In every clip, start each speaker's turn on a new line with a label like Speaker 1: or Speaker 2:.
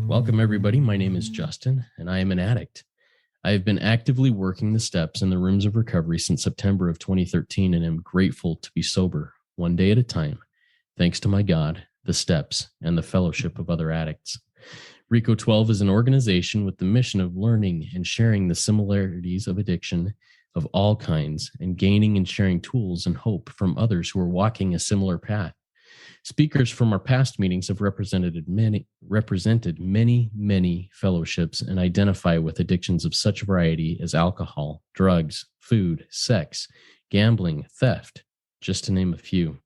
Speaker 1: Welcome, everybody. My name is Justin, and I am an addict. I have been actively working the steps in the rooms of recovery since September of 2013 and am grateful to be sober, one day at a time, thanks to my God, the steps, and the fellowship of other addicts. RECO12 is an organization with the mission of learning and sharing the similarities of addiction of all kinds and gaining and sharing tools and hope from others who are walking a similar path. Speakers from our past meetings have represented many fellowships and identify with addictions of such variety as alcohol, drugs, food, sex, gambling, theft, just to name a few.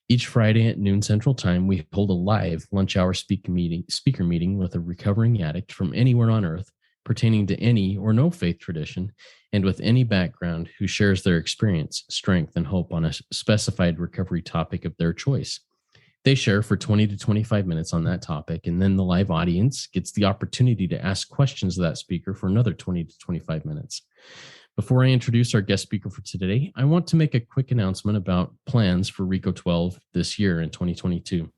Speaker 1: Each Friday at noon Central Time, we hold a live lunch hour speaker meeting with a recovering addict from anywhere on earth, pertaining to any or no faith tradition, and with any background who shares their experience, strength, and hope on a specified recovery topic of their choice. They share for 20 to 25 minutes on that topic, and then the live audience gets the opportunity to ask questions of that speaker for another 20 to 25 minutes. Before I introduce our guest speaker for today, I want to make a quick announcement about plans for RECO12 this year in 2022.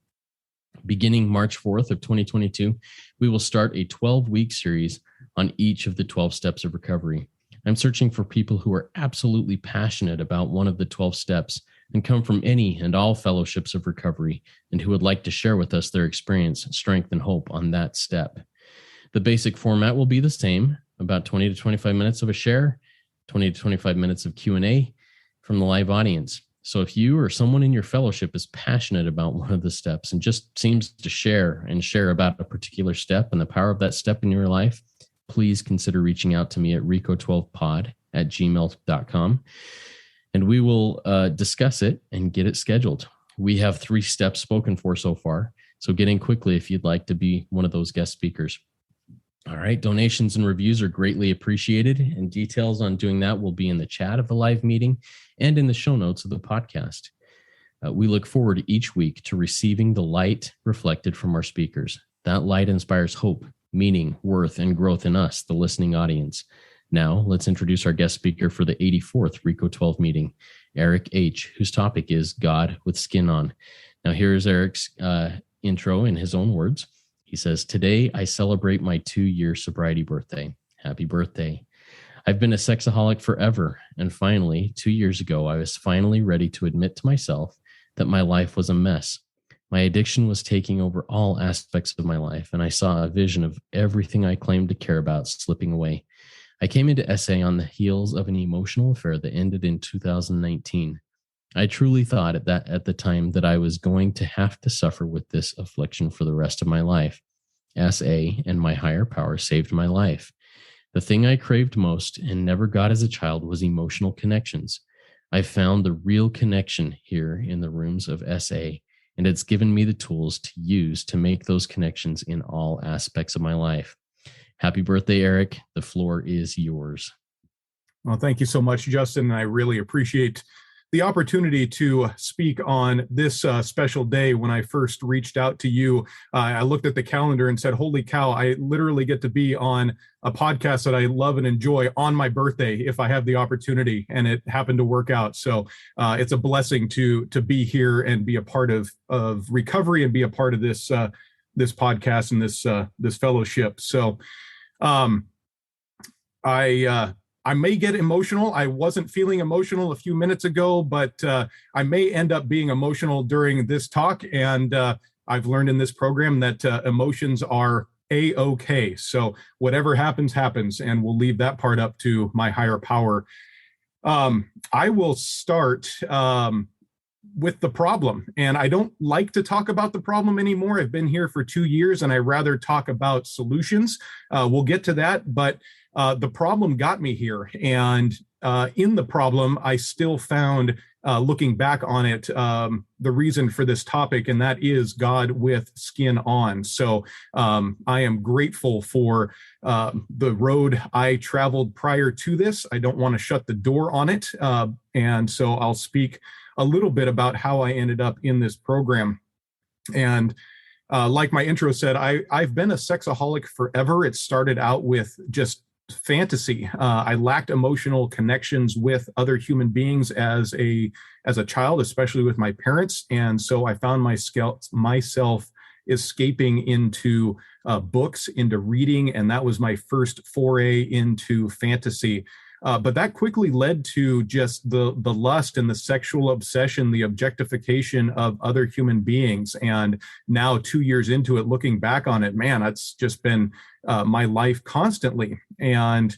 Speaker 1: Beginning March 4th of 2022, we will start a 12-week series on each of the 12 steps of recovery. I'm searching for people who are absolutely passionate about one of the 12 steps and come from any and all fellowships of recovery and who would like to share with us their experience, strength, and hope on that step. The basic format will be the same, about 20 to 25 minutes of a share, 20 to 25 minutes of Q&A from the live audience. So if you or someone in your fellowship is passionate about one of the steps and just seems to share about a particular step and the power of that step in your life, please consider reaching out to me at RECO12pod@gmail.com. And we will discuss it and get it scheduled. We have 3 steps spoken for so far, so get in quickly if you'd like to be one of those guest speakers. All right, donations and reviews are greatly appreciated, and details on doing that will be in the chat of the live meeting and in the show notes of the podcast. We look forward each week to receiving the light reflected from our speakers. That light inspires hope, meaning, worth, and growth in us, the listening audience. Now, let's introduce our guest speaker for the 84th RECO12 meeting, Eric H., whose topic is God with Skin On. Now, here's Eric's intro in his own words. He says, "Today, I celebrate my 2-year sobriety birthday. Happy birthday. I've been a sexaholic forever, and finally, 2 years ago, I was finally ready to admit to myself that my life was a mess. My addiction was taking over all aspects of my life, and I saw a vision of everything I claimed to care about slipping away. I came into SA on the heels of an emotional affair that ended in 2019. I truly thought at the time that I was going to have to suffer with this affliction for the rest of my life. SA and my higher power saved my life. The thing I craved most and never got as a child was emotional connections. I found the real connection here in the rooms of SA, and it's given me the tools to use to make those connections in all aspects of my life. Happy birthday, Eric. The floor is yours."
Speaker 2: Well, thank you so much, Justin. I really appreciate the opportunity to speak on this special day. When I first reached out to you, I looked at the calendar and said, holy cow, I literally get to be on a podcast that I love and enjoy on my birthday if I have the opportunity, and it happened to work out. So it's a blessing to be here and be a part of recovery and be a part of this podcast and this fellowship. So I may get emotional. I wasn't feeling emotional a few minutes ago, but I may end up being emotional during this talk. And I've learned in this program that emotions are A-okay. So whatever happens, happens, and we'll leave that part up to my higher power. I will start with the problem. And I don't like to talk about the problem anymore. I've been here for 2 years, and I rather talk about solutions. We'll get to that, but the problem got me here. And in the problem, I still found, looking back on it, the reason for this topic, and that is God with skin on. So I am grateful for the road I traveled prior to this. I don't want to shut the door on it. And so I'll speak a little bit about how I ended up in this program. And like my intro said, I've been a sexaholic forever. It started out with just fantasy. I lacked emotional connections with other human beings as a child, especially with my parents, and so I found myself escaping into books, into reading, and that was my first foray into fantasy. But that quickly led to just the lust and the sexual obsession, the objectification of other human beings. And now, 2 years into it, looking back on it, man, that's just been my life constantly. And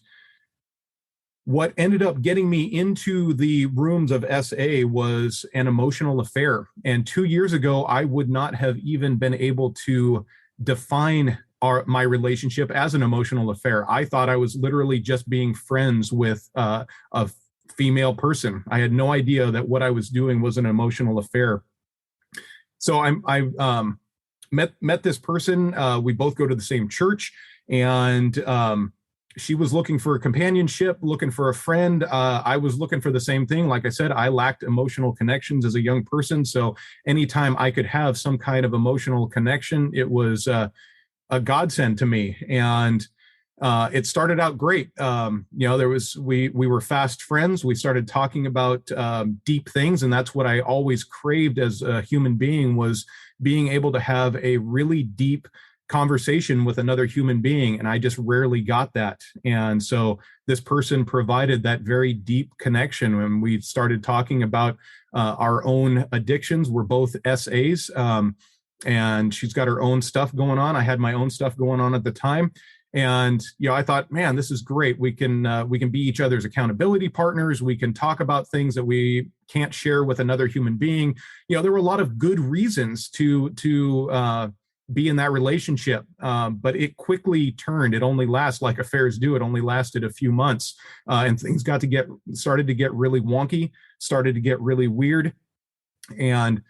Speaker 2: what ended up getting me into the rooms of SA was an emotional affair. And 2 years ago, I would not have even been able to define my relationship as an emotional affair. I thought I was literally just being friends with a female person. I had no idea that what I was doing was an emotional affair. So I met this person. We both go to the same church, and she was looking for a companionship, looking for a friend. I was looking for the same thing. Like I said, I lacked emotional connections as a young person. So anytime I could have some kind of emotional connection, it was a godsend to me. And it started out great. We were fast friends. We started talking about deep things, and that's what I always craved as a human being, was being able to have a really deep conversation with another human being, and I just rarely got that. And so this person provided that very deep connection, and we started talking about our own addictions. We're both SAs, and she's got her own stuff going on. I had my own stuff going on at the time. And I thought, man, this is great. We can be each other's accountability partners. We can talk about things that we can't share with another human being. There were a lot of good reasons to be in that relationship, but it quickly turned. It only lasts, like affairs do. It only lasted a few months, and things started to get really wonky, started to get really weird. And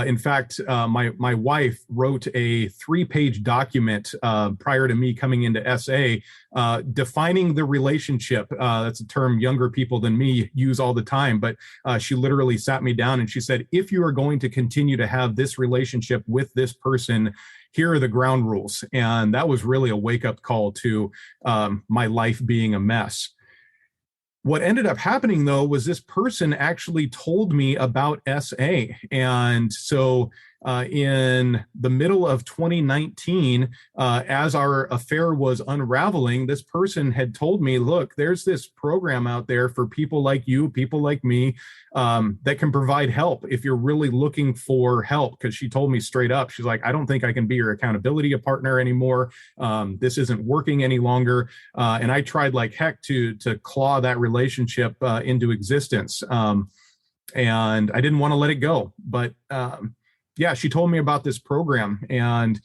Speaker 2: in fact, my wife wrote a 3-page document prior to me coming into SA, defining the relationship. That's a term younger people than me use all the time, but she literally sat me down and she said, if you are going to continue to have this relationship with this person, here are the ground rules. And that was really a wake-up call to my life being a mess. What ended up happening, though, was this person actually told me about SA. And so in the middle of 2019, as our affair was unraveling, this person had told me, look, there's this program out there for people like you, people like me, that can provide help if you're really looking for help. Because she told me straight up, she's like, I don't think I can be your accountability partner anymore. This isn't working any longer. And I tried like heck to claw that relationship into existence. And I didn't want to let it go. But yeah, she told me about this program, and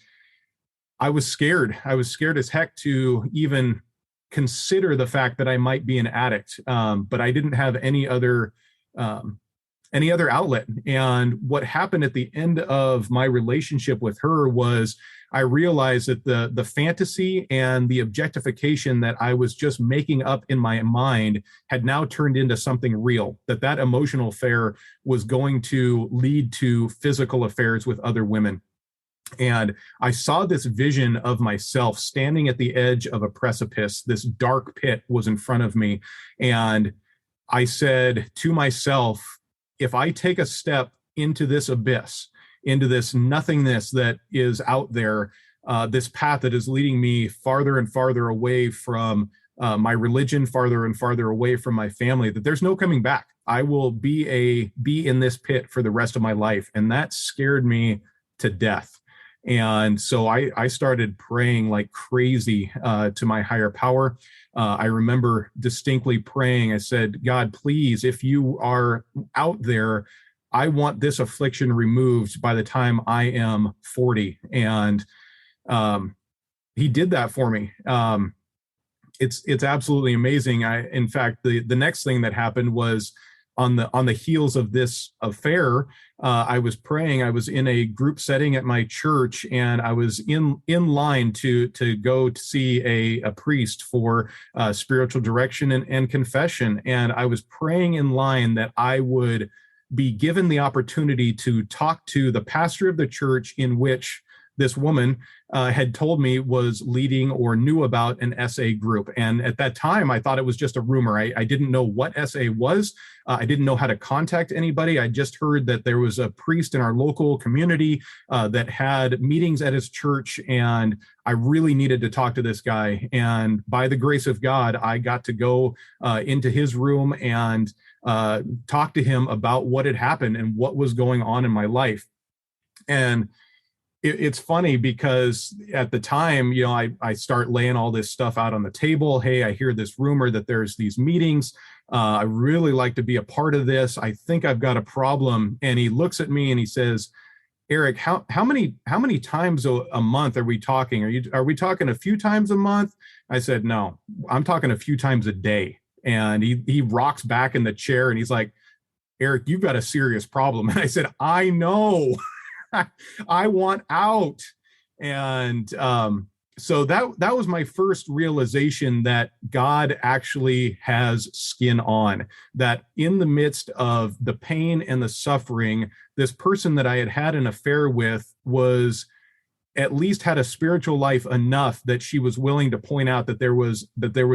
Speaker 2: I was scared. I was scared as heck to even consider the fact that I might be an addict. But I didn't have any other outlet. And what happened at the end of my relationship with her was I realized that the fantasy and the objectification that I was just making up in my mind had now turned into something real, that emotional affair was going to lead to physical affairs with other women. And I saw this vision of myself standing at the edge of a precipice. This dark pit was in front of me. And I said to myself, if I take a step into this abyss, into this nothingness that is out there, this path that is leading me farther and farther away from my religion, farther and farther away from my family, that there's no coming back. I will be in this pit for the rest of my life. And that scared me to death. And so I started praying like crazy to my higher power. I remember distinctly praying. I said, God, please, if you are out there, I want this affliction removed by the time I am 40. And he did that for me. It's absolutely amazing. In fact, the next thing that happened was on the heels of this affair, I was praying. I was in a group setting at my church, and I was in line to go to see a priest for spiritual direction and confession. And I was praying in line that I would be given the opportunity to talk to the pastor of the church in which this woman had told me was leading or knew about an SA group. And at that time, I thought it was just a rumor. I didn't know what SA was. I didn't know how to contact anybody. I just heard that there was a priest in our local community that had meetings at his church, and I really needed to talk to this guy. And by the grace of God, I got to go into his room and talk to him about what had happened and what was going on in my life. And it's funny because at the time, I start laying all this stuff out on the table. Hey, I hear this rumor that there's these meetings. I really like to be a part of this. I think I've got a problem. And he looks at me and he says, Eric, how many times a month are we talking? Are we talking a few times a month? I said, no, I'm talking a few times a day. And he rocks back in the chair and he's like, Eric, you've got a serious problem. And I said, I know. I want out. And so that was my first realization that God actually has skin on, that in the midst of the pain and the suffering, this person that I had an affair with was at least had a spiritual life enough that she was willing to point out that there was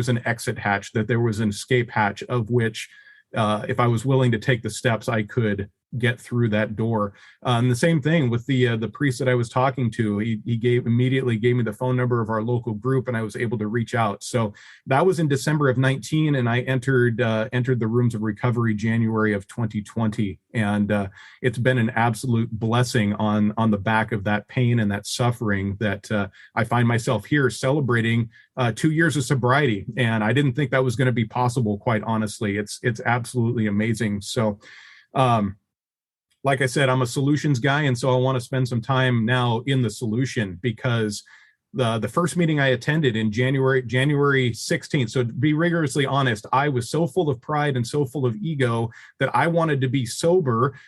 Speaker 2: an exit hatch, that there was an escape hatch of which if I was willing to take the steps, I could get through that door. And the same thing with the priest that I was talking to. He immediately gave me the phone number of our local group, and I was able to reach out. So that was in December of 19, and I entered the rooms of recovery January of 2020. And it's been an absolute blessing on the back of that pain and that suffering that I find myself here celebrating 2 years of sobriety. And I didn't think that was going to be possible, quite honestly. It's absolutely amazing. So like I said, I'm a solutions guy, and so I want to spend some time now in the solution, because the first meeting I attended in January 16th. So to be rigorously honest, I was so full of pride and so full of ego that I wanted to be sober,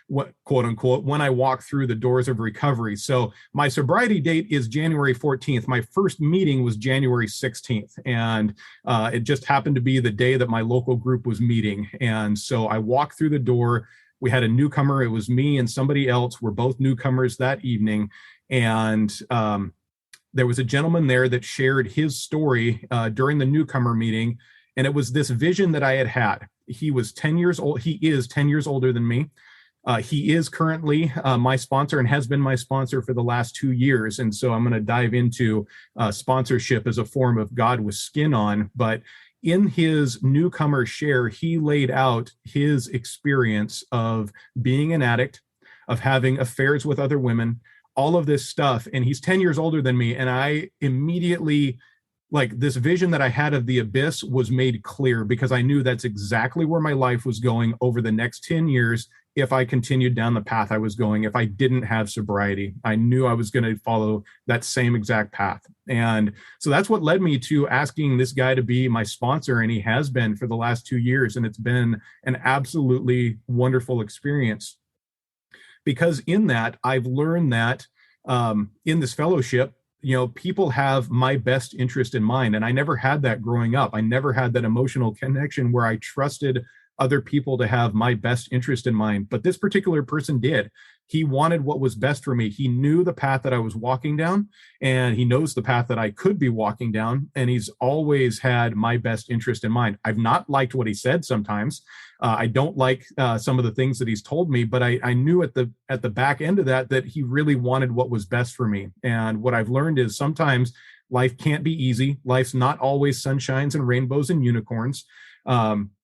Speaker 2: quote unquote, when I walked through the doors of recovery. So my sobriety date is January 14th. My first meeting was January 16th. And it just happened to be the day that my local group was meeting. And so I walked through the door. We had a newcomer. It was me and somebody else. We're both newcomers that evening. And there was a gentleman there that shared his story during the newcomer meeting. And it was this vision that I had. He was 10 years old. He is 10 years older than me. He is currently my sponsor and has been my sponsor for the last 2 years. And so I'm going to dive into sponsorship as a form of God with skin on. But in his newcomer share, he laid out his experience of being an addict, of having affairs with other women, all of this stuff. And he's 10 years older than me. And I immediately, like, this vision that I had of the abyss was made clear, because I knew that's exactly where my life was going over the next 10 years. If I continued down the path I was going, if I didn't have sobriety, I knew I was going to follow that same exact path. And so that's what led me to asking this guy to be my sponsor. And he has been for the last 2 years. And it's been an absolutely wonderful experience, because in that I've learned that in this fellowship, people have my best interest in mind. And I never had that growing up. I never had that emotional connection where I trusted other people to have my best interest in mind. But this particular person did. He wanted what was best for me. He knew the path that I was walking down, and he knows the path that I could be walking down. And he's always had my best interest in mind. I've not liked what he said sometimes. I don't like some of the things that he's told me, but I knew at the back end of that he really wanted what was best for me. And what I've learned is sometimes life can't be easy. Life's not always sunshines and rainbows and unicorns.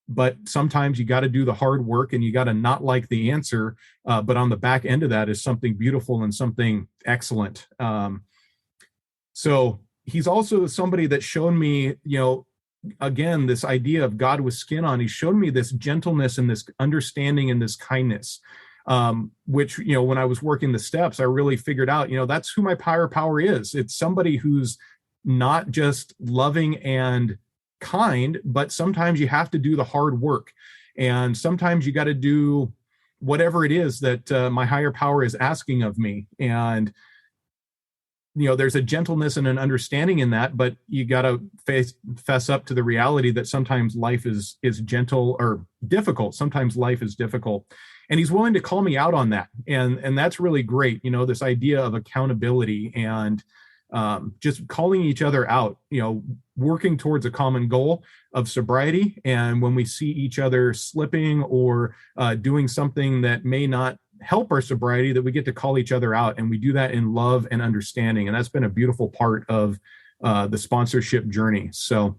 Speaker 2: But sometimes you got to do the hard work, and you got to not like the answer. But on the back end of that is something beautiful and something excellent. So he's also somebody that shown me, again, this idea of God with skin on. He showed me this gentleness and this understanding and this kindness, which, when I was working the steps, I really figured out, that's who my higher power is. It's somebody who's not just loving and kind, but sometimes you have to do the hard work, and sometimes you got to do whatever it is that my higher power is asking of me. And there's a gentleness and an understanding in that, but you got to fess up to the reality that sometimes life is gentle or difficult. Sometimes life is difficult, and he's willing to call me out on that. And that's really great. This idea of accountability and just calling each other out, working towards a common goal of sobriety. And when we see each other slipping or doing something that may not help our sobriety, that we get to call each other out, and we do that in love and understanding. And that's been a beautiful part of the sponsorship journey. So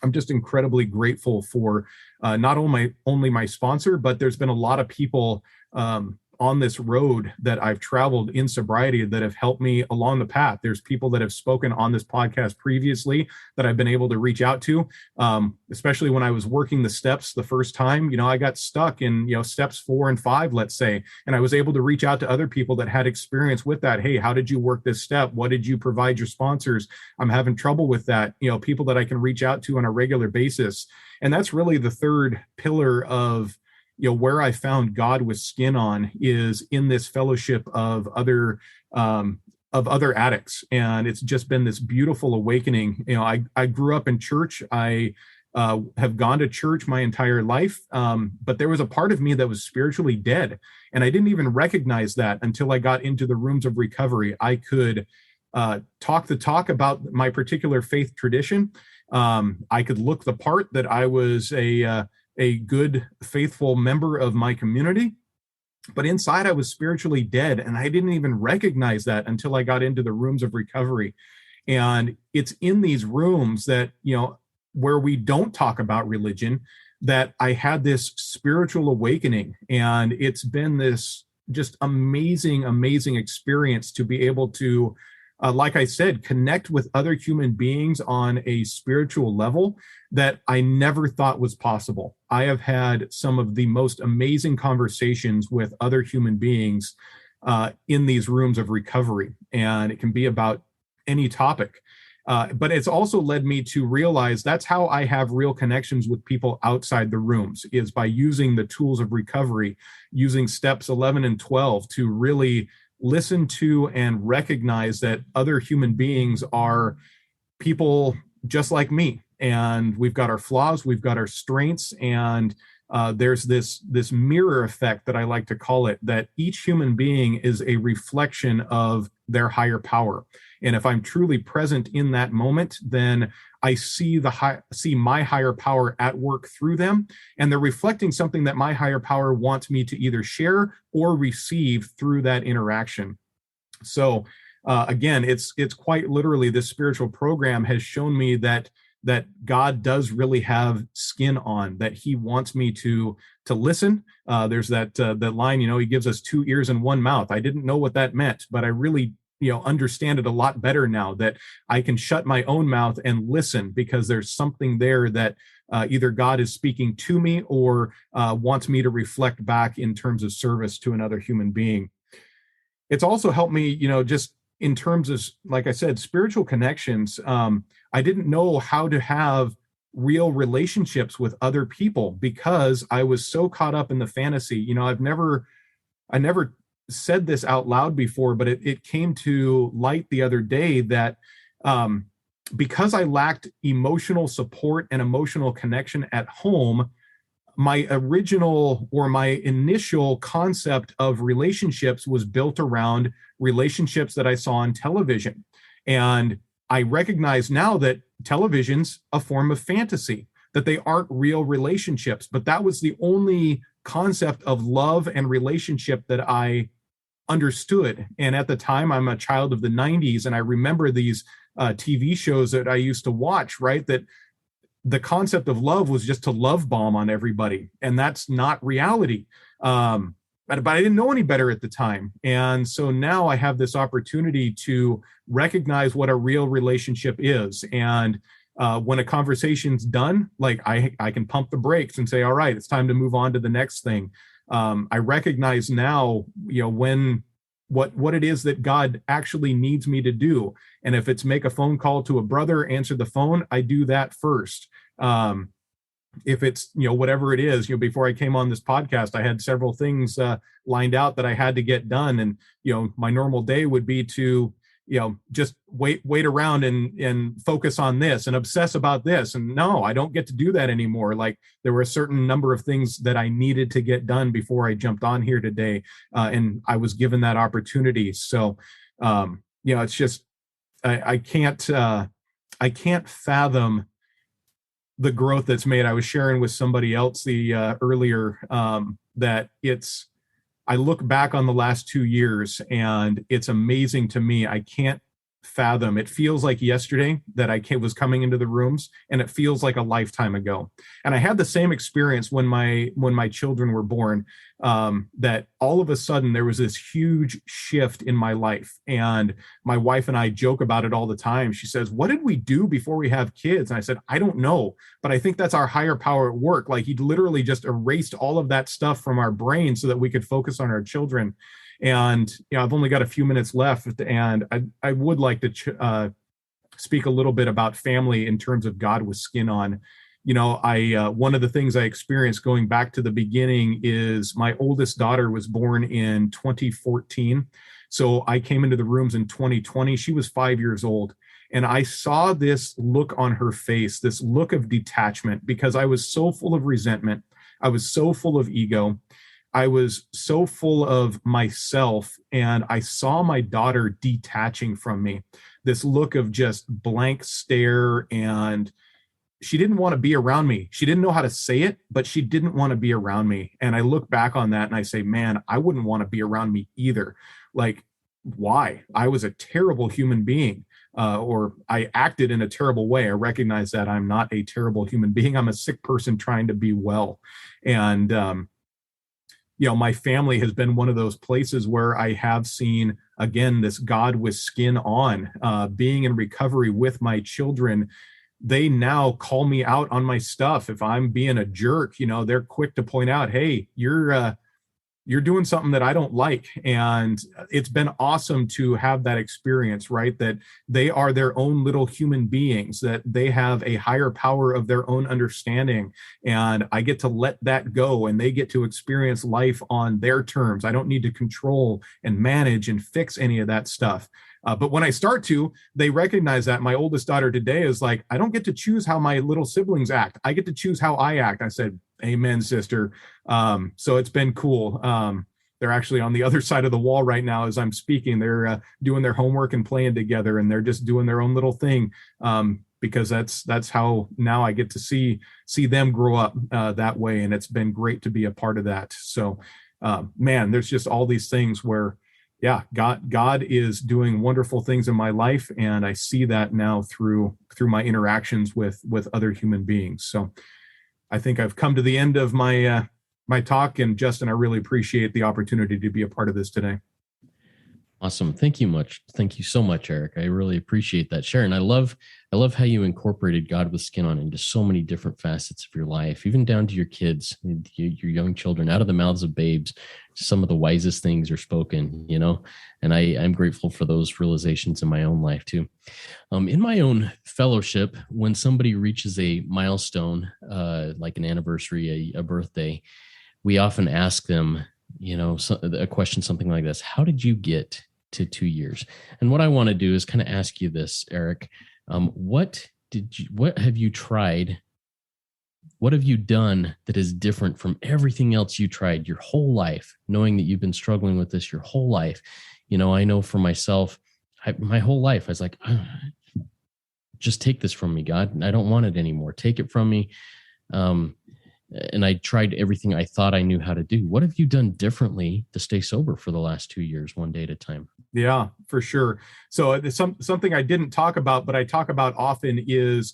Speaker 2: I'm just incredibly grateful for not only my sponsor, but there's been a lot of people on this road that I've traveled in sobriety that have helped me along the path. There's people that have spoken on this podcast previously that I've been able to reach out to, especially when I was working the steps the first time. I got stuck in, steps 4 and 5, let's say, and I was able to reach out to other people that had experience with that. Hey, how did you work this step? What did you provide your sponsors? I'm having trouble with that. People that I can reach out to on a regular basis. And that's really the third pillar of where I found God with skin on, is in this fellowship of other addicts. And it's just been this beautiful awakening. I grew up in church. I have gone to church my entire life. But there was a part of me that was spiritually dead. And I didn't even recognize that until I got into the rooms of recovery. I could talk the talk about my particular faith tradition. I could look the part that I was a good, faithful member of my community. But inside, I was spiritually dead. And I didn't even recognize that until I got into the rooms of recovery. And it's in these rooms that, where we don't talk about religion, that I had this spiritual awakening. And it's been this just amazing, amazing experience to be able to, like I said, connect with other human beings on a spiritual level that I never thought was possible. I have had some of the most amazing conversations with other human beings in these rooms of recovery, and it can be about any topic. But it's also led me to realize that's how I have real connections with people outside the rooms, is by using the tools of recovery, using steps 11 and 12 to really listen to and recognize that other human beings are people just like me. And we've got our flaws, we've got our strengths, and there's this mirror effect that I like to call it, that each human being is a reflection of their higher power. And if I'm truly present in that moment, then I see my higher power at work through them, and they're reflecting something that my higher power wants me to either share or receive through that interaction. So again, it's quite literally, this spiritual program has shown me that God does really have skin on, that he wants me to listen. There's that line, he gives us 2 ears and 1 mouth. I didn't know what that meant, but I really understand it a lot better now, that I can shut my own mouth and listen, because there's something there that either God is speaking to me or wants me to reflect back in terms of service to another human being. It's also helped me, just in terms of, like I said, spiritual connections. I didn't know how to have real relationships with other people because I was so caught up in the fantasy. I never said this out loud before, but it came to light the other day that because I lacked emotional support and emotional connection at home, my initial concept of relationships was built around relationships that I saw on television. And I recognize now that television's a form of fantasy, that they aren't real relationships. But that was the only concept of love and relationship that I understood. And at the time, I'm a child of the 90s, and I remember these TV shows that I used to watch, right? That the concept of love was just to love bomb on everybody. And that's not reality. But I didn't know any better at the time. And so now I have this opportunity to recognize what a real relationship is. And when a conversation's done, like I can pump the brakes and say, all right, it's time to move on to the next thing. I recognize now, when what it is that God actually needs me to do. And if it's make a phone call to a brother, answer the phone, I do that first. If it's, whatever it is, before I came on this podcast, I had several things lined out that I had to get done. And, my normal day would be to, just wait around and focus on this and obsess about this. And no, I don't get to do that anymore. Like, there were a certain number of things that I needed to get done before I jumped on here today. And I was given that opportunity. So, it's just, I can't fathom the growth that's made. I was sharing with somebody else earlier that I look back on the last 2 years and it's amazing to me. I can't fathom. It feels like yesterday that I was coming into the rooms, and it feels like a lifetime ago. And I had the same experience when my children were born, that all of a sudden there was this huge shift in my life. And my wife and I joke about it all the time. She says, "What did we do before we have kids?" And I said, "I don't know, but I think that's our higher power at work." Like, he literally just erased all of that stuff from our brain so that we could focus on our children. And I've only got a few minutes left, and I would like to speak a little bit about family in terms of God with skin on. One of the things I experienced going back to the beginning is my oldest daughter was born in 2014. So I came into the rooms in 2020. She was 5 years old. And I saw this look on her face, this look of detachment, because I was so full of resentment. I was so full of ego. I was so full of myself, and I saw my daughter detaching from me, this look of just blank stare, and she didn't want to be around me. She didn't know how to say it, but she didn't want to be around me. And I look back on that and I say, man, I wouldn't want to be around me either. Like, why? I was a terrible human being, or I acted in a terrible way. I recognize that I'm not a terrible human being. I'm a sick person trying to be well. And, my family has been one of those places where I have seen, again, this God with skin on, being in recovery with my children. They now call me out on my stuff. If I'm being a jerk, they're quick to point out, "Hey, you're doing something that I don't like." And it's been awesome to have that experience, right? That they are their own little human beings, that they have a higher power of their own understanding. And I get to let that go, and they get to experience life on their terms. I don't need to control and manage and fix any of that stuff. But when I start to, they recognize that. My oldest daughter today is like, "I don't get to choose how my little siblings act. I get to choose how I act." I said, "Amen, sister." So it's been cool. They're actually on the other side of the wall right now as I'm speaking. They're doing their homework and playing together, and they're just doing their own little thing, because that's how now I get to see them grow up that way. And it's been great to be a part of that. So, man, there's just all these things where, yeah, God is doing wonderful things in my life, and I see that now through my interactions with other human beings. So I think I've come to the end of my talk, and Justin, I really appreciate the opportunity to be a part of this today.
Speaker 1: Awesome. Thank you so much, Eric. I really appreciate that, Sharon. I love how you incorporated God with skin on into so many different facets of your life, even down to your kids, your young children. Out of the mouths of babes, some of the wisest things are spoken, and I'm grateful for those realizations in my own life too. In my own fellowship, when somebody reaches a milestone, like an anniversary, a birthday, we often ask them, a question, something like this: how did you get to 2 years? And what I want to do is kind of ask you this, Eric. What have you tried? What have you done that is different from everything else you tried your whole life, knowing that you've been struggling with this your whole life? I know for myself, my whole life, I was like, just take this from me, God. I don't want it anymore. Take it from me. And I tried everything I thought I knew how to do. What have you done differently to stay sober for the last 2 years, one day at a time?
Speaker 2: Yeah, for sure. So something I didn't talk about, but I talk about often is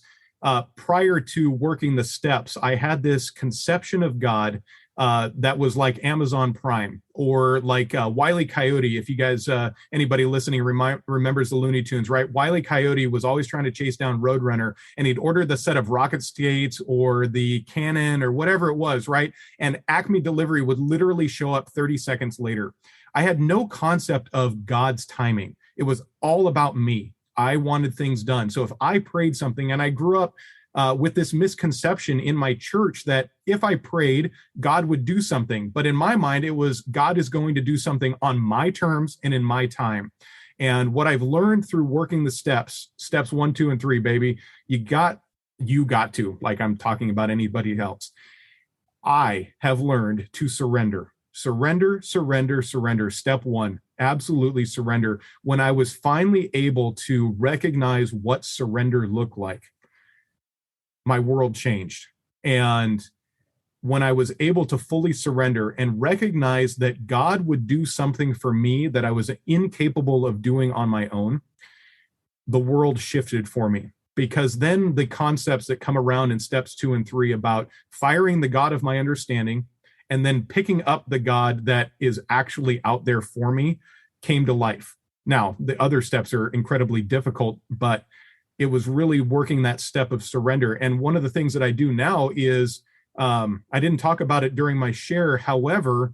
Speaker 2: prior to working the steps, I had this conception of God that was like Amazon Prime, or like Wile E. Coyote. If you guys, anybody listening remembers the Looney Tunes, right? Wile E. Coyote was always trying to chase down Roadrunner, and he'd order the set of rocket skates or the cannon or whatever it was, right? And Acme Delivery would literally show up 30 seconds later. I had no concept of God's timing. It was all about me. I wanted things done. So if I prayed something, and I grew up with this misconception in my church that if I prayed, God would do something. But in my mind, it was God is going to do something on my terms and in my time. And what I've learned through working the steps 1, 2, and 3, baby, you got to, like I'm talking about anybody else. I have learned to surrender. Surrender, surrender, surrender. Step 1, absolutely surrender. When I was finally able to recognize what surrender looked like, my world changed. And when I was able to fully surrender and recognize that God would do something for me that I was incapable of doing on my own, the world shifted for me. Because then the concepts that come around in steps 2 and 3 about firing the God of my understanding and then picking up the God that is actually out there for me came to life. Now, the other steps are incredibly difficult, but it was really working that step of surrender. And one of the things that I do now is, I didn't talk about it during my share. However,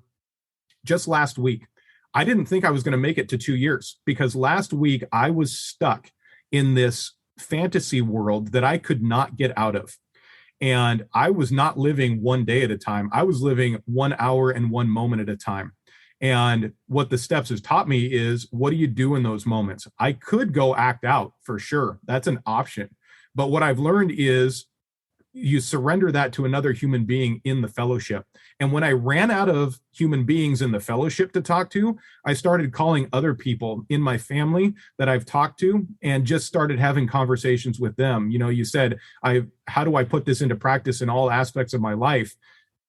Speaker 2: just last week, I didn't think I was going to make it to 2 years, because last week I was stuck in this fantasy world that I could not get out of. And I was not living one day at a time. I was living 1 hour and 1 moment at a time. And what the steps has taught me is, what do you do in those moments? I could go act out for sure. That's an option. But what I've learned is you surrender that to another human being in the fellowship. And when I ran out of human beings in the fellowship to talk to, I started calling other people in my family that I've talked to and just started having conversations with them. You know, you said, how do I put this into practice in all aspects of my life?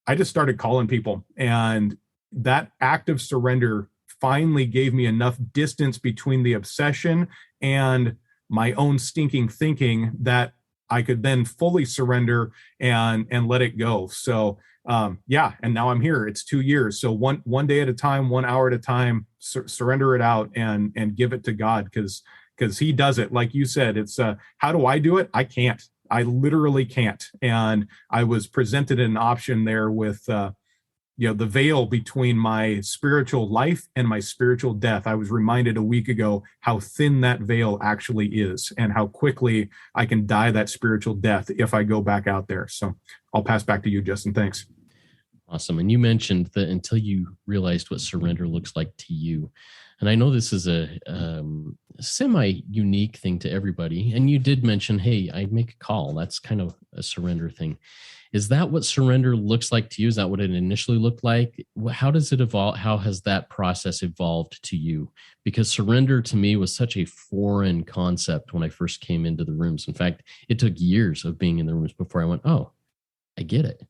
Speaker 2: I just started calling people, and that act of surrender finally gave me enough distance between the obsession and my own stinking thinking that I could then fully surrender and let it go. So yeah, and now I'm here. It's 2 years. So one day at a time, 1 hour at a time, surrender it out and give it to God, because he does it. Like you said, it's how do I do it? I can't. I literally can't. And I was presented an option there with the veil between my spiritual life and my spiritual death. I was reminded a week ago how thin that veil actually is and how quickly I can die that spiritual death if I go back out there. So I'll pass back to you, Justin. Thanks.
Speaker 1: Awesome. And you mentioned that until you realized what surrender looks like to you. And I know this is a semi-unique thing to everybody. And you did mention, hey, I make a call. That's kind of a surrender thing. Is that what surrender looks like to you? Is that what it initially looked like? How does it evolve? How has that process evolved to you? Because surrender to me was such a foreign concept when I first came into the rooms. In fact, it took years of being in the rooms before I went, oh, I get it.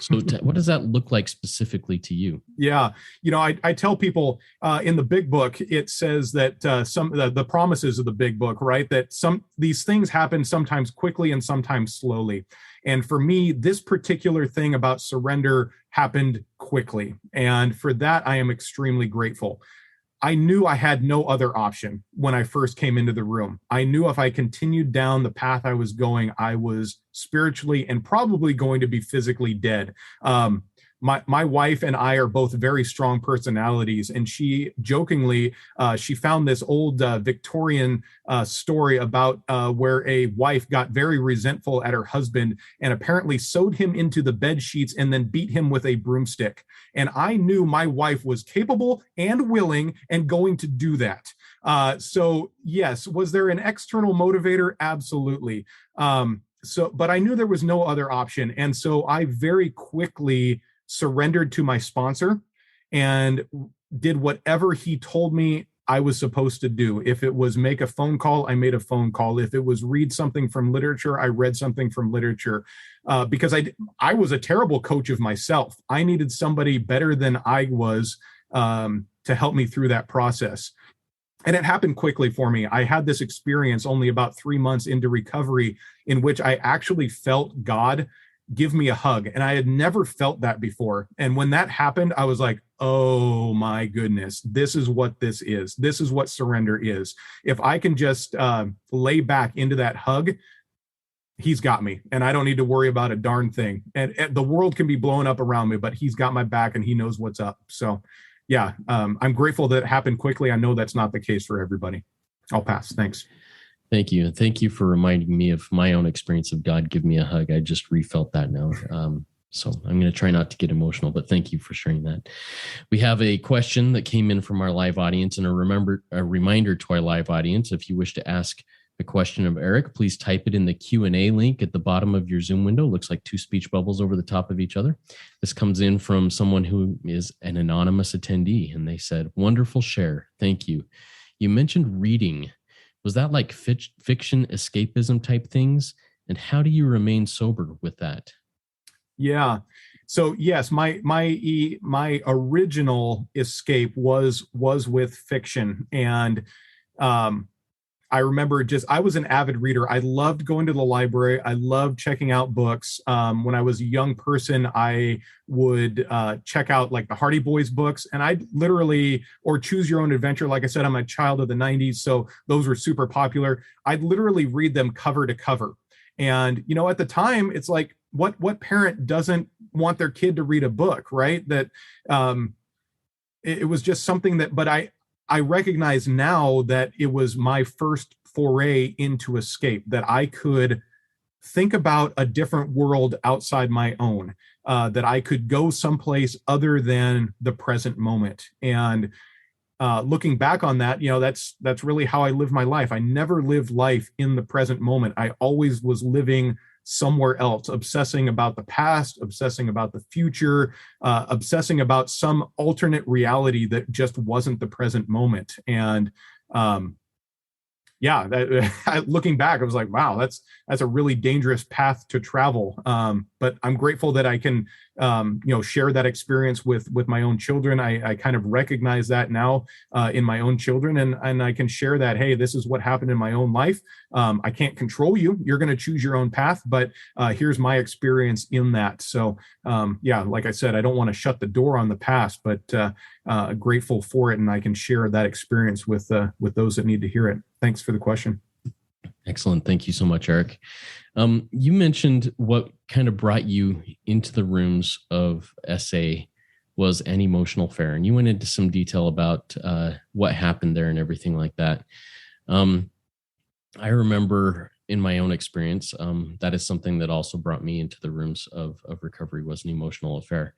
Speaker 1: So what does that look like specifically to you?
Speaker 2: Yeah. I tell people in the big book, it says that the promises of the big book, right? That these things happen sometimes quickly and sometimes slowly. And for me, this particular thing about surrender happened quickly. And for that, I am extremely grateful. I knew I had no other option when I first came into the room. I knew if I continued down the path I was going, I was spiritually and probably going to be physically dead. My wife and I are both very strong personalities, and she jokingly, she found this old Victorian story about where a wife got very resentful at her husband and apparently sewed him into the bed sheets and then beat him with a broomstick. And I knew my wife was capable and willing and going to do that. So yes, was there an external motivator? Absolutely. But I knew there was no other option. And so I very quickly surrendered to my sponsor and did whatever he told me I was supposed to do. If it was make a phone call, I made a phone call. If it was read something from literature, I read something from literature, because I was a terrible coach of myself. I needed somebody better than I was to help me through that process. And it happened quickly for me. I had this experience only about 3 months into recovery in which I actually felt God give me a hug. And I had never felt that before. And when that happened, I was like, oh my goodness, this is what this is. This is what surrender is. If I can just lay back into that hug, he's got me and I don't need to worry about a darn thing. And the world can be blowing up around me, but he's got my back and he knows what's up. So yeah, I'm grateful that it happened quickly. I know that's not the case for everybody. I'll pass. Thanks.
Speaker 1: Thank you. And thank you for reminding me of my own experience of God give me a hug. I just refelt that now. So I'm going to try not to get emotional, but thank you for sharing that. We have a question that came in from our live audience, and a reminder to our live audience: if you wish to ask a question of Eric, please type it in the Q&A link at the bottom of your Zoom window. It looks like two speech bubbles over the top of each other. This comes in from someone who is an anonymous attendee, and they said, "Wonderful share. Thank you. You mentioned reading. Was that like fiction escapism type things? And how do you remain sober with that?"
Speaker 2: Yeah. So yes, my original escape was with fiction, and I remember I was an avid reader. I loved going to the library. I loved checking out books. When I was a young person, I would check out like the Hardy Boys books, and I literally, or Choose Your Own Adventure. Like I said, I'm a child of the 90s, so those were super popular. I'd literally read them cover to cover. And, at the time, it's like, what parent doesn't want their kid to read a book, right? That it was just something that, but I recognize now that it was my first foray into escape, that I could think about a different world outside my own, that I could go someplace other than the present moment. And looking back on that, that's really how I live my life. I never lived life in the present moment. I always was living somewhere else, obsessing about the past, obsessing about the future, obsessing about some alternate reality that just wasn't the present moment. And looking back, I was like, wow, that's a really dangerous path to travel. But I'm grateful that I can, share that experience with my own children. I kind of recognize that now in my own children, and I can share that, hey, this is what happened in my own life. I can't control you. You're going to choose your own path, but here's my experience in that. So like I said, I don't want to shut the door on the past, but grateful for it, and I can share that experience with those that need to hear it. Thanks for the question.
Speaker 1: Excellent. Thank you so much, Eric. You mentioned what kind of brought you into the rooms of SA was an emotional affair, and you went into some detail about what happened there and everything like that. I remember in my own experience, that is something that also brought me into the rooms of recovery, was an emotional affair.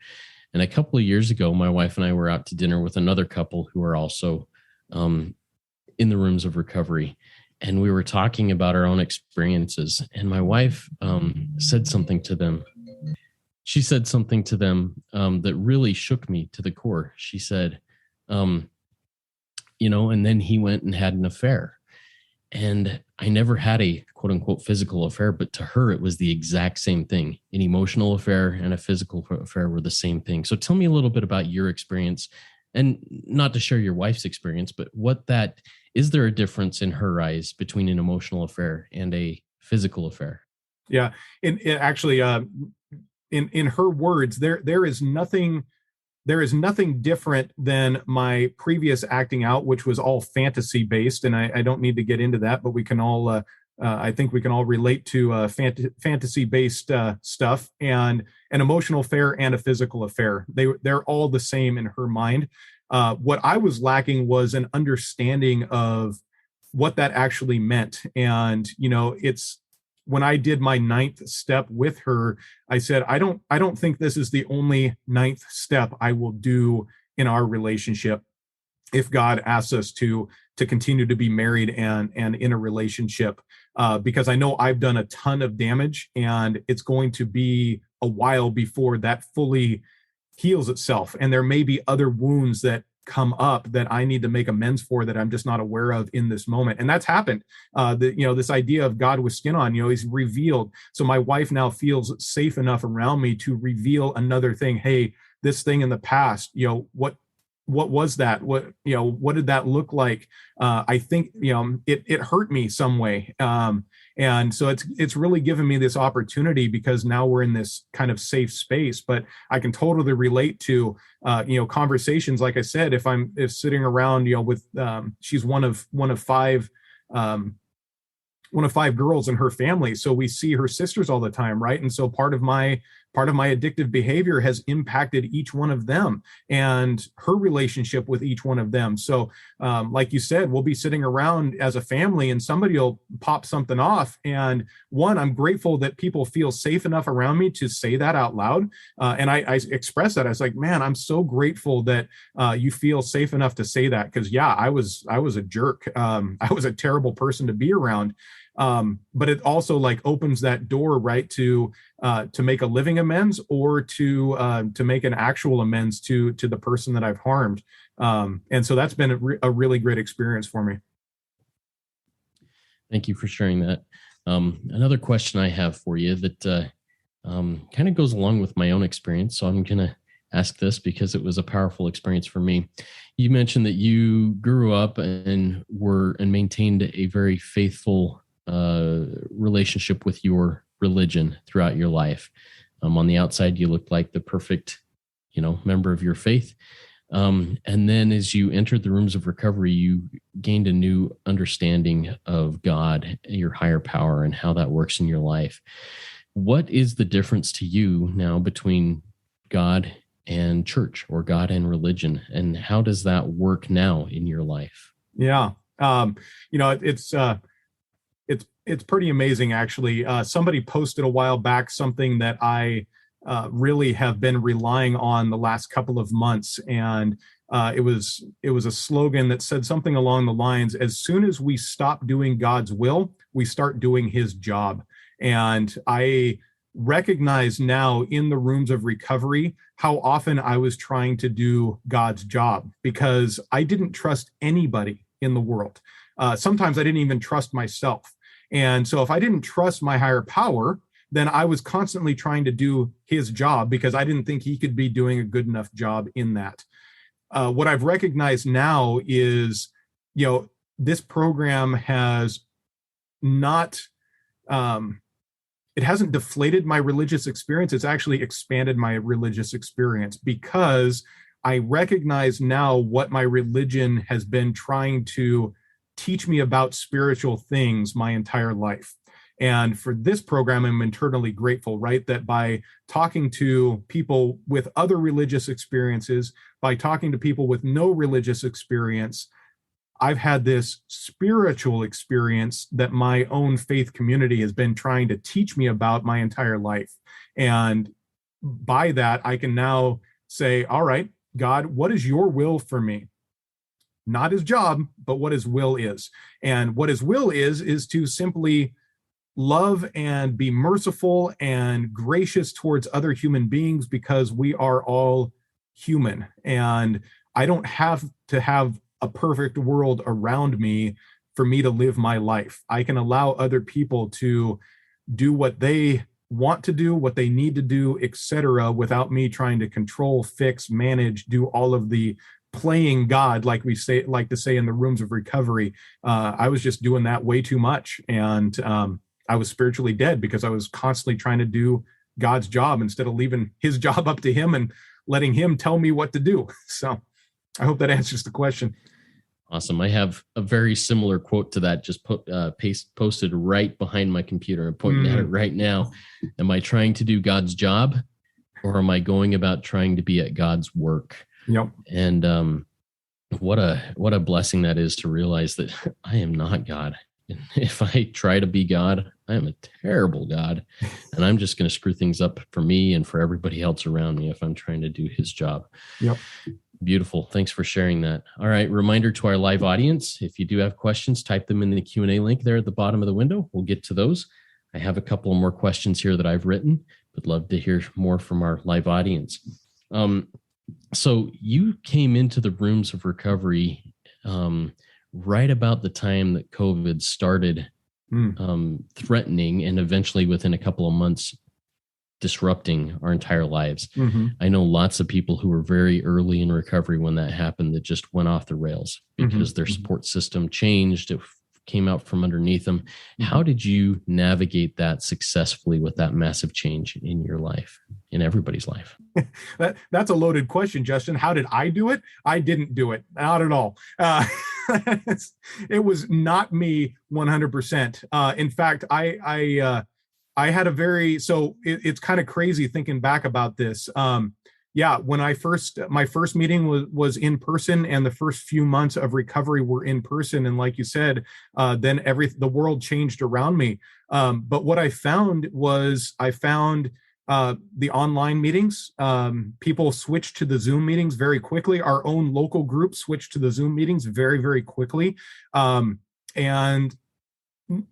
Speaker 1: And a couple of years ago, my wife and I were out to dinner with another couple who are also in the rooms of recovery. And we were talking about our own experiences. And my wife said something to them. She said something to them that really shook me to the core. She said, and then he went and had an affair. And I never had a quote unquote physical affair, but to her, it was the exact same thing. An emotional affair and a physical affair were the same thing. So tell me a little bit about your experience, and not to share your wife's experience, but is there a difference in her eyes between an emotional affair and a physical affair?
Speaker 2: Yeah. And actually, in her words, there is nothing different than my previous acting out, which was all fantasy based. And I don't need to get into that, but we can all, I think we can all relate to fantasy based stuff, and an emotional affair and a physical affair. They're all the same in her mind. What I was lacking was an understanding of what that actually meant. And, it's when I did my 9th step with her, I said, I don't think this is the only 9th step I will do in our relationship. If God asks us to continue to be married and in a relationship, because I know I've done a ton of damage, and it's going to be a while before that fully heals itself. And there may be other wounds that come up that I need to make amends for, that I'm just not aware of in this moment. And that's happened. This idea of God with skin on, he's revealed. So my wife now feels safe enough around me to reveal another thing. Hey, this thing in the past, what was that? What did that look like? I think, it hurt me some way. And so it's really given me this opportunity, because now we're in this kind of safe space, but I can totally relate to, conversations. Like I said, if sitting around, with, she's one of 5, one of 5 girls in her family. So we see her sisters all the time. Right. And so part of my part of my addictive behavior has impacted each one of them and her relationship with each one of them. So like you said, we'll be sitting around as a family and somebody will pop something off. And one, I'm grateful that people feel safe enough around me to say that out loud. And I express that. I was like, man, I'm so grateful that you feel safe enough to say that. Cause yeah, I was a jerk. I was a terrible person to be around. But it also like opens that door, right, to make a living amends or to make an actual amends to the person that I've harmed. And so that's been a really great experience for me.
Speaker 1: Thank you for sharing that. Another question I have for you that kind of goes along with my own experience. So I'm going to ask this because it was a powerful experience for me. You mentioned that you grew up and maintained a very faithful relationship with your religion throughout your life. On the outside, you looked like the perfect, member of your faith. And then as you entered the rooms of recovery, you gained a new understanding of God, your higher power, and how that works in your life. What is the difference to you now between God and church or God and religion? And how does that work now in your life?
Speaker 2: Yeah. It's pretty amazing, actually. Somebody posted a while back something that I really have been relying on the last couple of months. And it was a slogan that said something along the lines, as soon as we stop doing God's will, we start doing his job. And I recognize now in the rooms of recovery how often I was trying to do God's job because I didn't trust anybody in the world. Sometimes I didn't even trust myself. And so if I didn't trust my higher power, then I was constantly trying to do his job because I didn't think he could be doing a good enough job in that. What I've recognized now is, this program has not, it hasn't deflated my religious experience. It's actually expanded my religious experience because I recognize now what my religion has been trying to teach me about spiritual things my entire life. And for this program, I'm internally grateful, right? That by talking to people with other religious experiences, by talking to people with no religious experience, I've had this spiritual experience that my own faith community has been trying to teach me about my entire life. And by that, I can now say, all right, God, what is your will for me? Not his job, but what his will is. And what his will is to simply love and be merciful and gracious towards other human beings because we are all human. And I don't have to have a perfect world around me for me to live my life. I can allow other people to do what they want to do, what they need to do, etc., without me trying to control, fix, manage, do all of the playing God, like to say in the rooms of recovery. I was just doing that way too much. And I was spiritually dead because I was constantly trying to do God's job instead of leaving his job up to him and letting him tell me what to do. So I hope that answers the question.
Speaker 1: Awesome. I have a very similar quote to that just posted right behind my computer. I'm pointing at it right now. Am I trying to do God's job or am I going about trying to be at God's work?
Speaker 2: Yep.
Speaker 1: And what a blessing that is to realize that I am not God. If I try to be God, I am a terrible God. And I'm just going to screw things up for me and for everybody else around me if I'm trying to do his job.
Speaker 2: Yep.
Speaker 1: Beautiful. Thanks for sharing that. All right. Reminder to our live audience, if you do have questions, type them in the Q&A link there at the bottom of the window. We'll get to those. I have a couple more questions here that I've written, but love to hear more from our live audience. So you came into the rooms of recovery right about the time that COVID started threatening and eventually within a couple of months disrupting our entire lives. Mm-hmm. I know lots of people who were very early in recovery when that happened that just went off the rails because their support system changed. It came out from underneath them. Mm-hmm. How did you navigate that successfully with that massive change in your life, in everybody's life?
Speaker 2: That's a loaded question, Justin. How did I do it? I didn't do it. Not at all. It was not me 100%. In fact, I I had a very, so it's kind of crazy thinking back about this. Yeah, when my first meeting was in person, and the first few months of recovery were in person. And like you said, then the world changed around me. But what I found was the online meetings. People switched to the Zoom meetings very quickly. Our own local group switched to the Zoom meetings very, very quickly. And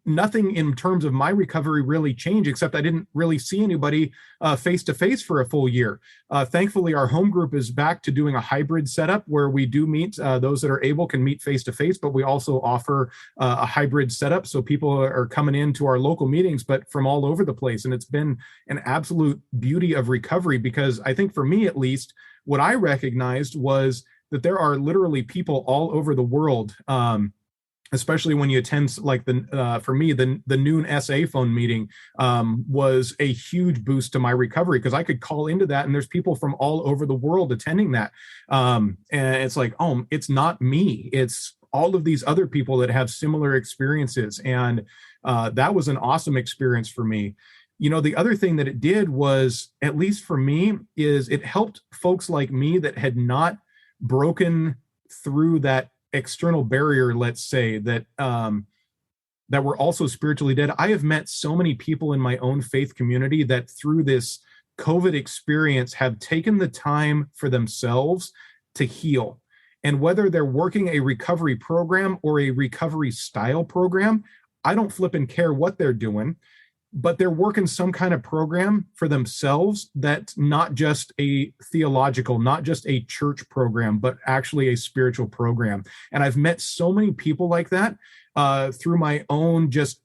Speaker 2: nothing in terms of my recovery really changed, except I didn't really see anybody face to face for a full year. Thankfully, our home group is back to doing a hybrid setup where we do meet. Those that are able can meet face to face, but we also offer a hybrid setup. So people are coming into our local meetings, but from all over the place. And it's been an absolute beauty of recovery, because I think for me, at least, what I recognized was that there are literally people all over the world. Especially when you attend, like for me, the noon SA phone meeting was a huge boost to my recovery, because I could call into that and there's people from all over the world attending that. And it's like, oh, it's not me. It's all of these other people that have similar experiences. And that was an awesome experience for me. You know, the other thing that it did was, at least for me, is it helped folks like me that had not broken through that external barrier, let's say, that were also spiritually dead. I have met so many people in my own faith community that through this COVID experience have taken the time for themselves to heal. And whether they're working a recovery program or a recovery style program, I don't flip and care what they're doing, but they're working some kind of program for themselves that's not just a theological, not just a church program, but actually a spiritual program. And I've met so many people like that through my own just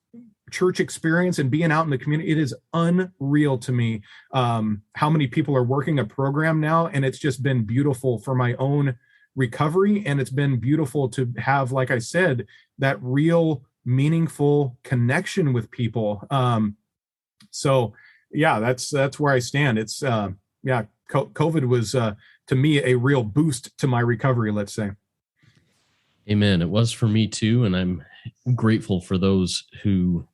Speaker 2: church experience and being out in the community. It is unreal to me how many people are working a program now. And it's just been beautiful for my own recovery. And it's been beautiful to have, like I said, that real meaningful connection with people. So yeah, that's where I stand. It's COVID was to me a real boost to my recovery, let's say.
Speaker 1: Amen. It was for me too, and I'm grateful for those who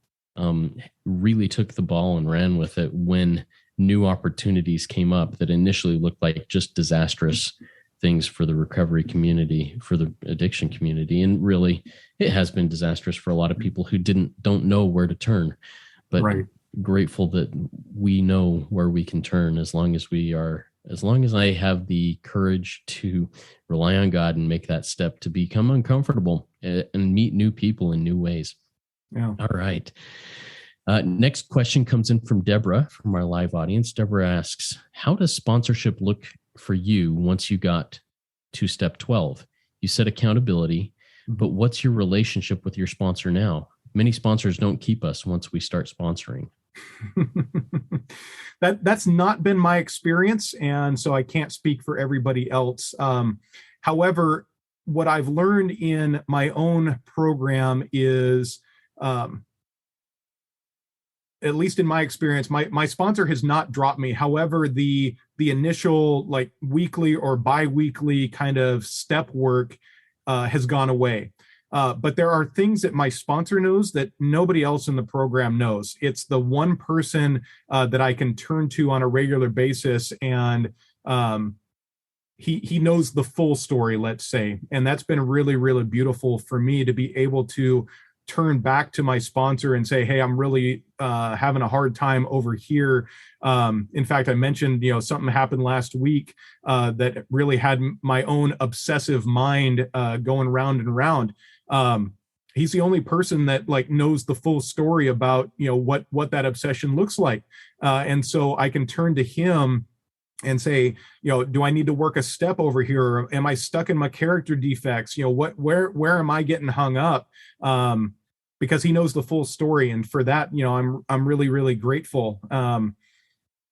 Speaker 1: really took the ball and ran with it when new opportunities came up that initially looked like just disastrous things for the recovery community, for the addiction community. And really, it has been disastrous for a lot of people who don't know where to turn. But right. Grateful that we know where we can turn as long as I have the courage to rely on God and make that step to become uncomfortable and meet new people in new ways.
Speaker 2: Yeah.
Speaker 1: All right. Next question comes in from Deborah from our live audience. Deborah asks, how does sponsorship look for you once you got to step 12? You said accountability, but what's your relationship with your sponsor now? Many sponsors don't keep us once we start sponsoring.
Speaker 2: That's not been my experience, and so I can't speak for everybody else. However, what I've learned in my own program is, at least in my experience, my sponsor has not dropped me. However, the initial like weekly or bi-weekly kind of step work has gone away. But there are things that my sponsor knows that nobody else in the program knows. It's the one person that I can turn to on a regular basis, and he knows the full story, let's say. And that's been really, really beautiful for me to be able to turn back to my sponsor and say, hey, I'm really having a hard time over here. In fact, I mentioned, something happened last week that really had my own obsessive mind going round and round. He's the only person that like knows the full story about, what that obsession looks like. And so I can turn to him and say, do I need to work a step over here? Or am I stuck in my character defects? Where am I getting hung up? Because he knows the full story. And for that, I'm really, really grateful.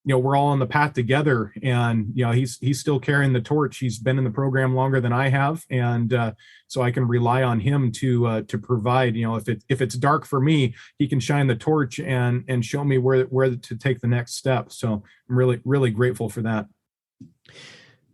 Speaker 2: We're all on the path together, and, he's still carrying the torch. He's been in the program longer than I have. And so I can rely on him to provide, if it's dark for me, he can shine the torch and show me where to take the next step. So I'm really, really grateful for that.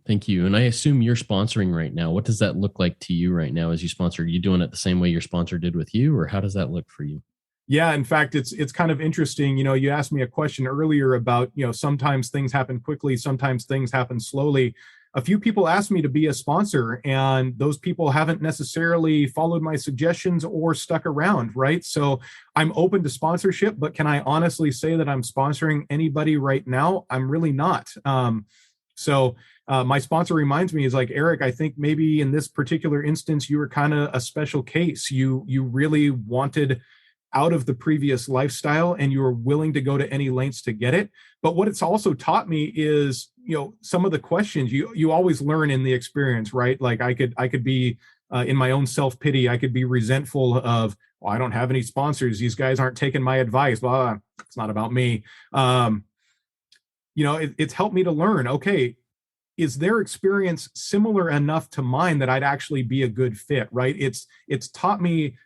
Speaker 1: Thank you. And I assume you're sponsoring right now. What does that look like to you right now as you sponsor? Are you doing it the same way your sponsor did with you, or how does that look for you?
Speaker 2: Yeah, in fact, it's kind of interesting. You asked me a question earlier about, sometimes things happen quickly, sometimes things happen slowly. A few people asked me to be a sponsor, and those people haven't necessarily followed my suggestions or stuck around, right? So I'm open to sponsorship, but can I honestly say that I'm sponsoring anybody right now? I'm really not. So my sponsor reminds me, is like, Eric, I think maybe in this particular instance, you were kind of a special case. You really wanted out of the previous lifestyle and you were willing to go to any lengths to get it. But what it's also taught me is, some of the questions you always learn in the experience, right? Like I could be in my own self-pity, I could be resentful of, well, I don't have any sponsors, these guys aren't taking my advice, well, it's not about me. It's helped me to learn, okay, is their experience similar enough to mine that I'd actually be a good fit, right? It's taught me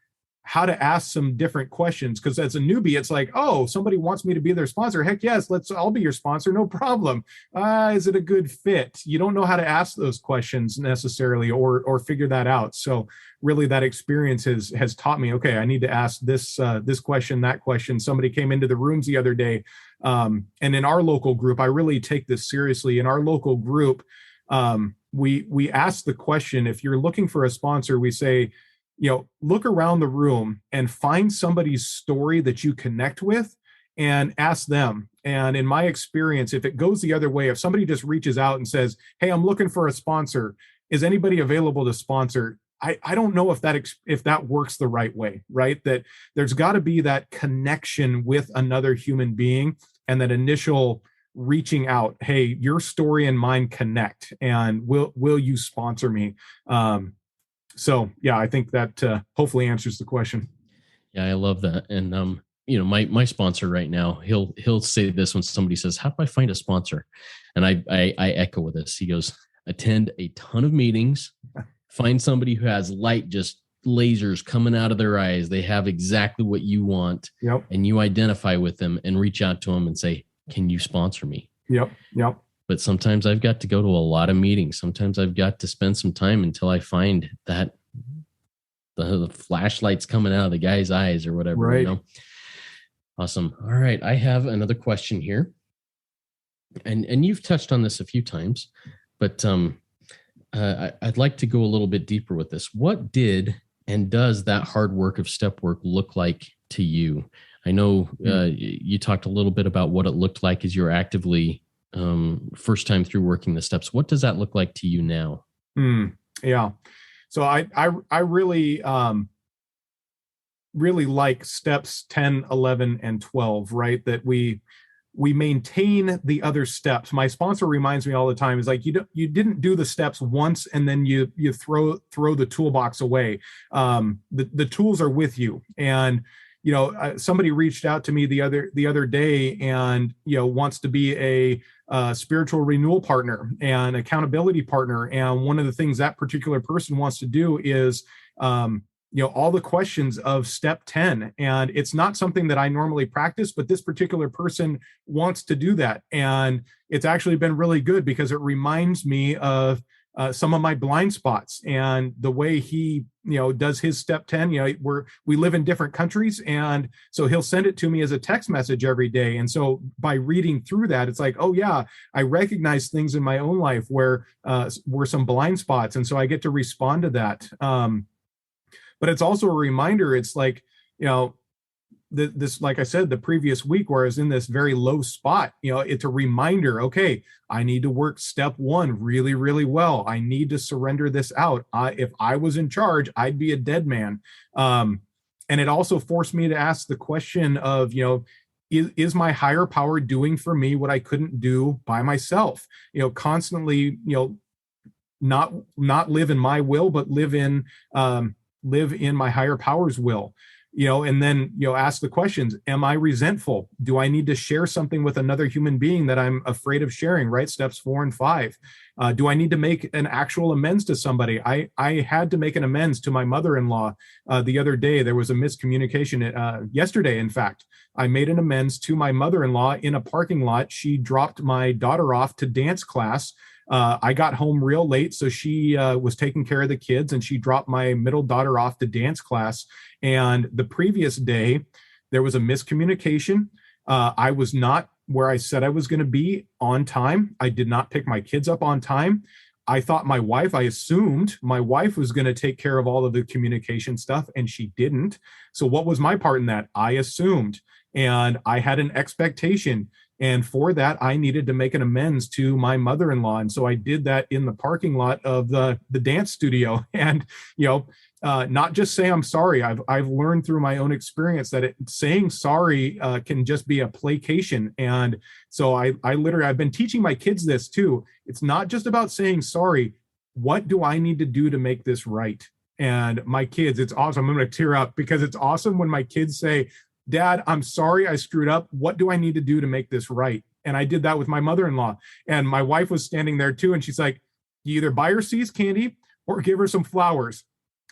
Speaker 2: how to ask some different questions, because as a newbie, it's like, oh, somebody wants me to be their sponsor. Heck yes, I'll be your sponsor, no problem. Is it a good fit? You don't know how to ask those questions necessarily, or figure that out. So really, that experience has taught me, okay, I need to ask this question, that question. Somebody came into the rooms the other day, and in our local group, I really take this seriously. In our local group, we ask the question, if you're looking for a sponsor, we say, look around the room and find somebody's story that you connect with and ask them. And in my experience, if it goes the other way, if somebody just reaches out and says, hey, I'm looking for a sponsor, is anybody available to sponsor? I don't know if that works the right way, right? That there's got to be that connection with another human being, and that initial reaching out, hey, your story and mine connect, and will you sponsor me? So yeah, I think that hopefully answers the question.
Speaker 1: Yeah, I love that. And my sponsor right now, he'll say this when somebody says, how do I find a sponsor? And I echo with this. He goes, attend a ton of meetings, find somebody who has light, just lasers coming out of their eyes. They have exactly what you want.
Speaker 2: Yep.
Speaker 1: And you identify with them and reach out to them and say, can you sponsor me?
Speaker 2: Yep.
Speaker 1: But sometimes I've got to go to a lot of meetings. Sometimes I've got to spend some time until I find that the flashlight's coming out of the guy's eyes or whatever.
Speaker 2: Right.
Speaker 1: Awesome. All right. I have another question here. And you've touched on this a few times, but I'd like to go a little bit deeper with this. What did and does that hard work of step work look like to you? I know you talked a little bit about what it looked like as you're actively first time through working the steps. What does that look like to you now?
Speaker 2: Yeah. So I really, really like steps 10, 11, and 12, right? That we maintain the other steps. My sponsor reminds me all the time, is like, you didn't do the steps once and then you throw the toolbox away. The tools are with you. And somebody reached out to me the other day and wants to be a spiritual renewal partner and accountability partner. And one of the things that particular person wants to do is all the questions of step 10. And it's not something that I normally practice, but this particular person wants to do that. And it's actually been really good, because it reminds me of some of my blind spots, and the way he does his step 10. We live in different countries, and so he'll send it to me as a text message every day. And so by reading through that, it's like, oh yeah, I recognize things in my own life where were some blind spots, and so I get to respond to that. But it's also a reminder. It's like, this, like I said, the previous week where I was in this very low spot, it's a reminder, okay, I need to work step 1 really, really well. I need to surrender this out. If I was in charge, I'd be a dead man. And it also forced me to ask the question of, is my higher power doing for me what I couldn't do by myself? Constantly, not live in my will, but live in my higher power's will. And then, ask the questions. Am I resentful? Do I need to share something with another human being that I'm afraid of sharing, right? Steps 4 and 5. Do I need to make an actual amends to somebody? I had to make an amends to my mother-in-law the other day. There was a miscommunication yesterday. In fact, I made an amends to my mother-in-law in a parking lot. She dropped my daughter off to dance class. I got home real late, so she was taking care of the kids, and she dropped my middle daughter off to dance class. And the previous day, There was a miscommunication. I was not where I said I was going to be on time. I did not pick my kids up on time. I assumed my wife was going to take care of all of the communication stuff, and she didn't. So what was my part in that? I assumed, and I had an expectation. And for that, I needed to make an amends to my mother-in-law. And so I did that in the parking lot of the dance studio. And, not just say I'm sorry. I've learned through my own experience that saying sorry can just be a placation. And so I've been teaching my kids this too. It's not just about saying sorry. What do I need to do to make this right? And my kids, it's awesome. I'm going to tear up because it's awesome when my kids say, Dad, I'm sorry I screwed up. What do I need to do to make this right? And I did that with my mother-in-law. And my wife was standing there too. And she's like, you either buy her See's candy or give her some flowers.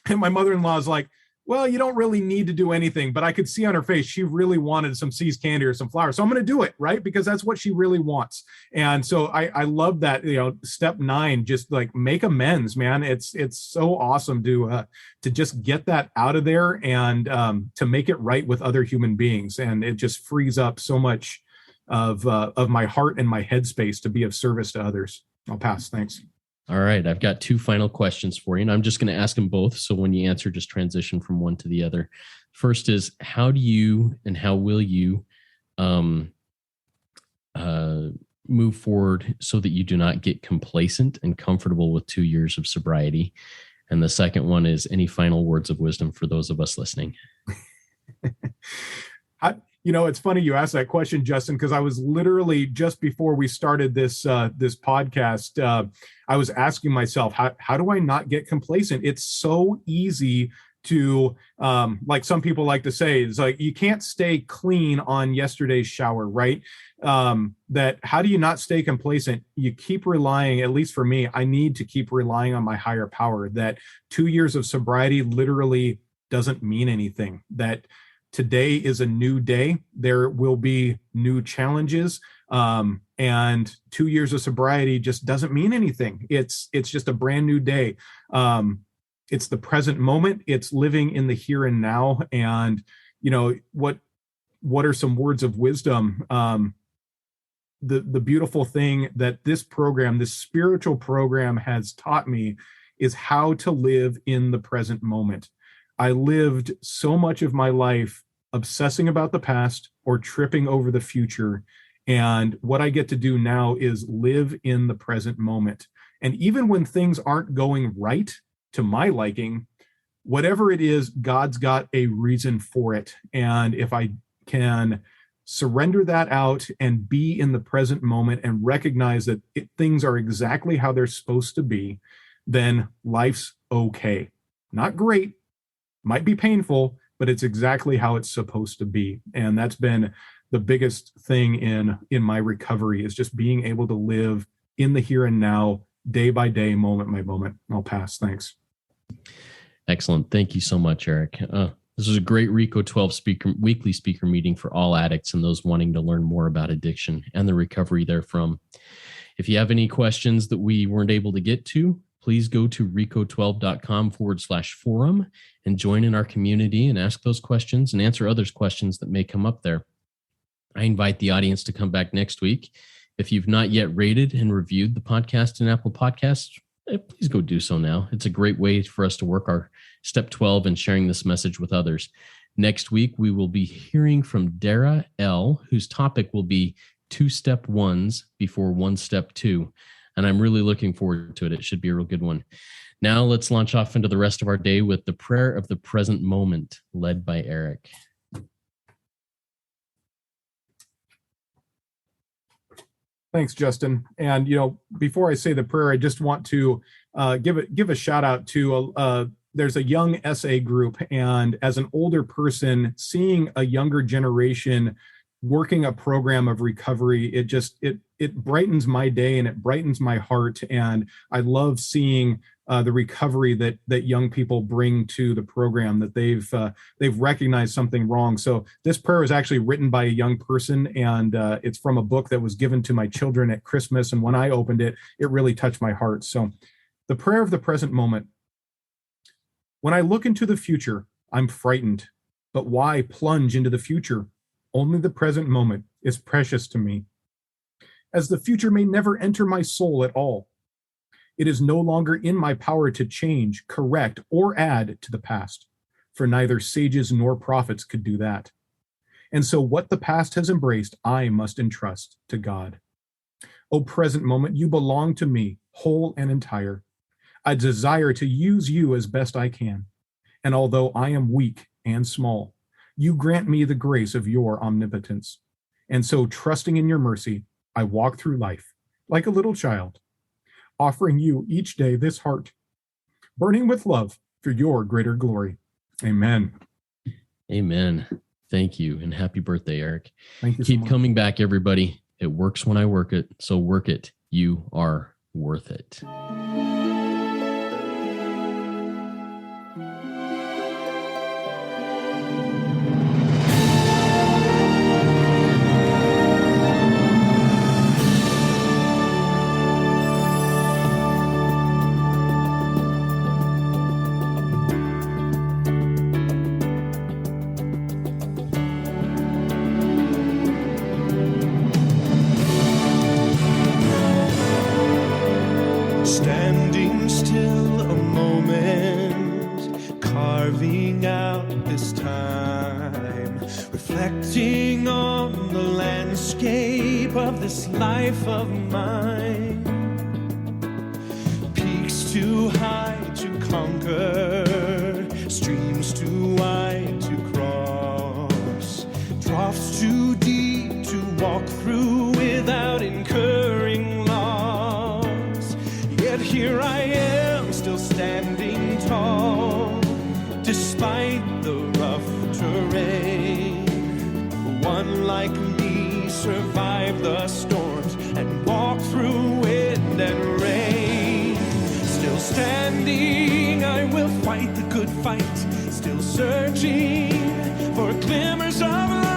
Speaker 2: And my mother-in-law is like, well, you don't really need to do anything. But I could see on her face, she really wanted some See's candy or some flowers. So I'm going to do it, right? Because that's what she really wants. And so I love that, step 9, just like make amends, man. It's so awesome to just get that out of there and to make it right with other human beings. And it just frees up so much of my heart and my headspace to be of service to others. I'll pass. Thanks.
Speaker 1: All right. I've got 2 final questions for you, and I'm just going to ask them both. So when you answer, just transition from one to the other. First is, how do you and how will you move forward so that you do not get complacent and comfortable with 2 years of sobriety? And the second one is, any final words of wisdom for those of us listening?
Speaker 2: It's funny you asked that question, Justin, because I was literally just before we started this podcast, I was asking myself, how do I not get complacent? It's so easy to, like some people like to say, it's like, you can't stay clean on yesterday's shower, right? That how do you not stay complacent? You keep relying, at least for me, I need to keep relying on my higher power. That 2 years of sobriety literally doesn't mean anything. That today is a new day. There will be new challenges. And 2 years of sobriety just doesn't mean anything. It's just a brand new day. It's the present moment. It's living in the here and now. And, what are some words of wisdom? The beautiful thing that this program, this spiritual program, has taught me is how to live in the present moment. I lived so much of my life obsessing about the past or tripping over the future. And what I get to do now is live in the present moment. And even when things aren't going right to my liking, whatever it is, God's got a reason for it. And if I can surrender that out and be in the present moment and recognize that things are exactly how they're supposed to be, then life's okay. Not great, might be painful, but it's exactly how it's supposed to be. And that's been the biggest thing in my recovery, is just being able to live in the here and now, day by day, moment by moment. I'll pass. Thanks.
Speaker 1: Excellent. Thank you so much, Eric. This was a great RECO12 weekly speaker meeting for all addicts and those wanting to learn more about addiction and the recovery therefrom. If you have any questions that we weren't able to get to, please go to RECO12.com/forum and join in our community and ask those questions and answer others' questions that may come up there. I invite the audience to come back next week. If you've not yet rated and reviewed the podcast in Apple Podcasts, please go do so now. It's a great way for us to work our step 12 and sharing this message with others. Next week, we will be hearing from Dara L., whose topic will be 2 step 1s before 1 step 2. And I'm really looking forward to it. It should be a real good one. Now let's launch off into the rest of our day with the prayer of the present moment, led by Eric.
Speaker 2: Thanks, Justin. And, before I say the prayer, I just want to give a shout out to, there's a young SA group. And as an older person, seeing a younger generation working a program of recovery, it brightens my day and it brightens my heart. And I love seeing the recovery that young people bring to the program, that they've recognized something wrong. So this prayer is actually written by a young person, and it's from a book that was given to my children at Christmas. And when I opened it, it really touched my heart. So the prayer of the present moment. When I look into the future, I'm frightened, But why plunge into the future? Only the present moment is precious to me, as the future may never enter my soul at all. It is no longer in my power to change, correct, or add to the past, for neither sages nor prophets could do that. And so what the past has embraced, I must entrust to God. O present moment, you belong to me, whole and entire. I desire to use you as best I can. And although I am weak and small, you grant me the grace of your omnipotence. And so, trusting in your mercy, I walk through life like a little child, offering you each day this heart, burning with love for your greater glory. Amen.
Speaker 1: Amen. Thank you. And happy birthday, Eric.
Speaker 2: Thank you.
Speaker 1: Keep coming back, everybody. It works when I work it. So work it. You are worth it.
Speaker 3: Standing still a moment, carving out this time, reflecting on the landscape of this life of mine. Peaks too high to conquer, streams too wide to cross, troughs too deep to walk through without incurring loss. Yet here I am, still standing tall, despite the rough terrain. One like me survived the storms and walked through wind and rain. Still standing, I will fight the good fight, still searching for glimmers of light.